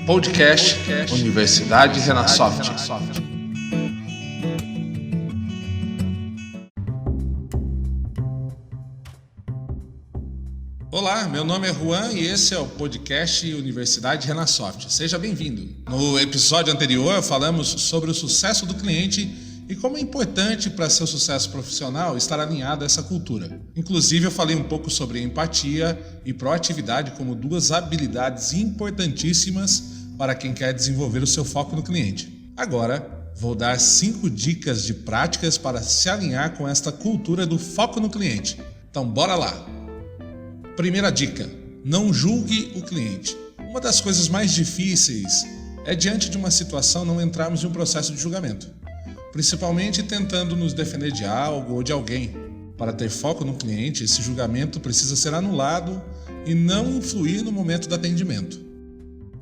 Podcast Universidade Renasoft. Olá, meu nome é Juan e esse é o podcast Universidade Renasoft. Seja bem-vindo. No episódio anterior falamos sobre o sucesso do cliente e como é importante para seu sucesso profissional estar alinhado a essa cultura. Inclusive eu falei um pouco sobre empatia e proatividade como duas habilidades importantíssimas para quem quer desenvolver o seu foco no cliente. Agora, vou dar 5 dicas de práticas para se alinhar com esta cultura do foco no cliente. Então, bora lá! Primeira dica: não julgue o cliente. Uma das coisas mais difíceis é, diante de uma situação, não entrarmos em um processo de julgamento, principalmente tentando nos defender de algo ou de alguém. Para ter foco no cliente, esse julgamento precisa ser anulado e não influir no momento do atendimento.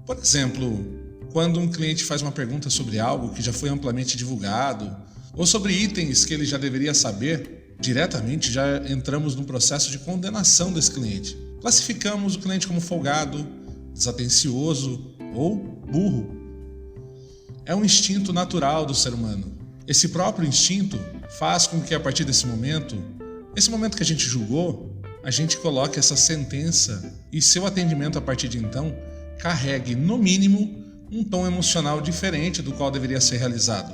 Por exemplo, quando um cliente faz uma pergunta sobre algo que já foi amplamente divulgado ou sobre itens que ele já deveria saber, diretamente já entramos num processo de condenação desse cliente. Classificamos o cliente como folgado, desatencioso ou burro. É um instinto natural do ser humano. Esse próprio instinto faz com que, a partir desse momento, que a gente julgou, a gente coloque essa sentença e seu atendimento a partir de então carregue, no mínimo, um tom emocional diferente do qual deveria ser realizado.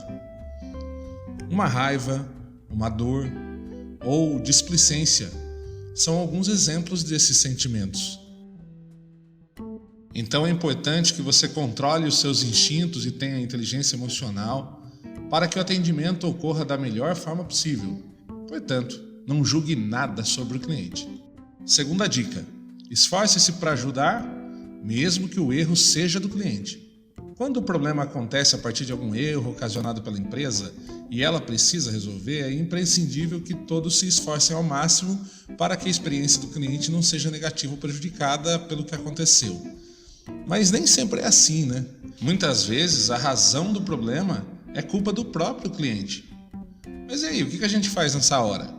Uma raiva, uma dor ou displicência são alguns exemplos desses sentimentos. Então é importante que você controle os seus instintos e tenha inteligência emocional para que o atendimento ocorra da melhor forma possível. Portanto, não julgue nada sobre o cliente. Segunda dica: esforce-se para ajudar, mesmo que o erro seja do cliente. Quando o problema acontece a partir de algum erro ocasionado pela empresa e ela precisa resolver, é imprescindível que todos se esforcem ao máximo para que a experiência do cliente não seja negativa ou prejudicada pelo que aconteceu. Mas nem sempre é assim, né? Muitas vezes a razão do problema é culpa do próprio cliente. Mas e aí, o que a gente faz nessa hora?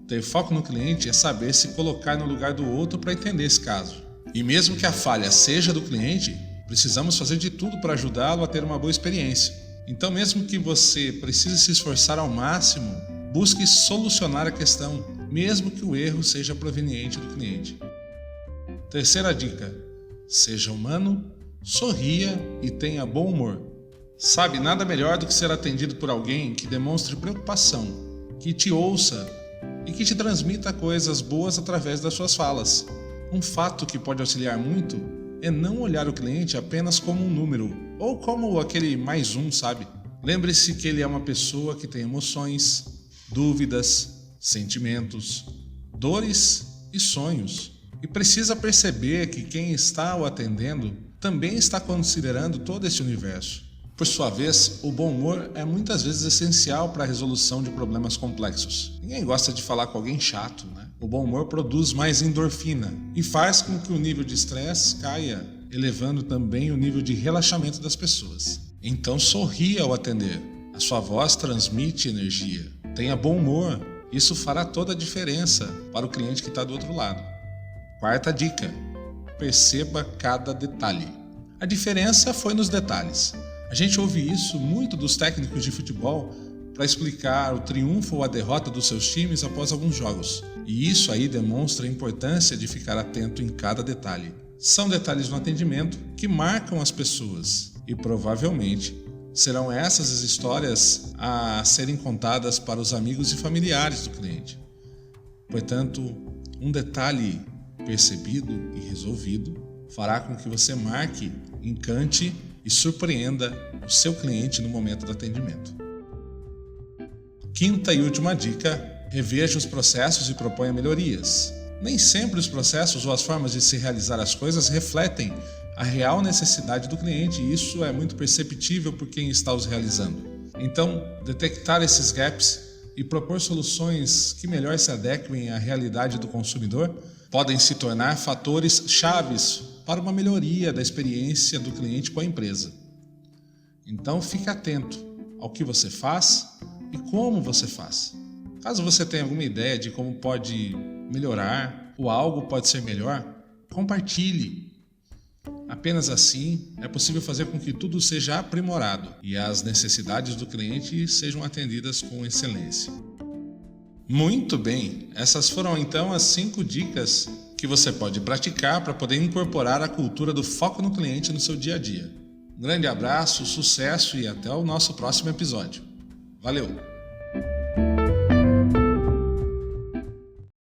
Ter foco no cliente é saber se colocar no lugar do outro para entender esse caso. E mesmo que a falha seja do cliente, precisamos fazer de tudo para ajudá-lo a ter uma boa experiência. Então, mesmo que você precise se esforçar ao máximo, busque solucionar a questão, mesmo que o erro seja proveniente do cliente. Terceira dica: seja humano, sorria e tenha bom humor. Sabe, nada melhor do que ser atendido por alguém que demonstre preocupação, que te ouça e que te transmita coisas boas através das suas falas. Um fato que pode auxiliar muito é não olhar o cliente apenas como um número, ou como aquele mais um, sabe? Lembre-se que ele é uma pessoa que tem emoções, dúvidas, sentimentos, dores e sonhos. E precisa perceber que quem está o atendendo também está considerando todo esse universo. Por sua vez, o bom humor é muitas vezes essencial para a resolução de problemas complexos. Ninguém gosta de falar com alguém chato, né? O bom humor produz mais endorfina e faz com que o nível de estresse caia, elevando também o nível de relaxamento das pessoas. Então sorria ao atender. A sua voz transmite energia. Tenha bom humor. Isso fará toda a diferença para o cliente que está do outro lado. Quarta dica: perceba cada detalhe. A diferença foi nos detalhes. A gente ouve isso muito dos técnicos de futebol para explicar o triunfo ou a derrota dos seus times após alguns jogos. E isso aí demonstra a importância de ficar atento em cada detalhe. São detalhes no atendimento que marcam as pessoas e provavelmente serão essas as histórias a serem contadas para os amigos e familiares do cliente. Portanto, um detalhe percebido e resolvido fará com que você marque, encante e surpreenda o seu cliente no momento do atendimento. Quinta e última dica: reveja os processos e proponha melhorias. Nem sempre os processos ou as formas de se realizar as coisas refletem a real necessidade do cliente, e isso é muito perceptível por quem está os realizando. Então, detectar esses gaps e propor soluções que melhor se adequem à realidade do consumidor podem se tornar fatores chaves para uma melhoria da experiência do cliente com a empresa. Então fique atento ao que você faz e como você faz. Caso você tenha alguma ideia de como pode melhorar ou algo pode ser melhor, compartilhe. Apenas assim é possível fazer com que tudo seja aprimorado e as necessidades do cliente sejam atendidas com excelência. Muito bem, essas foram então as 5 dicas que você pode praticar para poder incorporar a cultura do foco no cliente no seu dia a dia. Um grande abraço, sucesso e até o nosso próximo episódio. Valeu!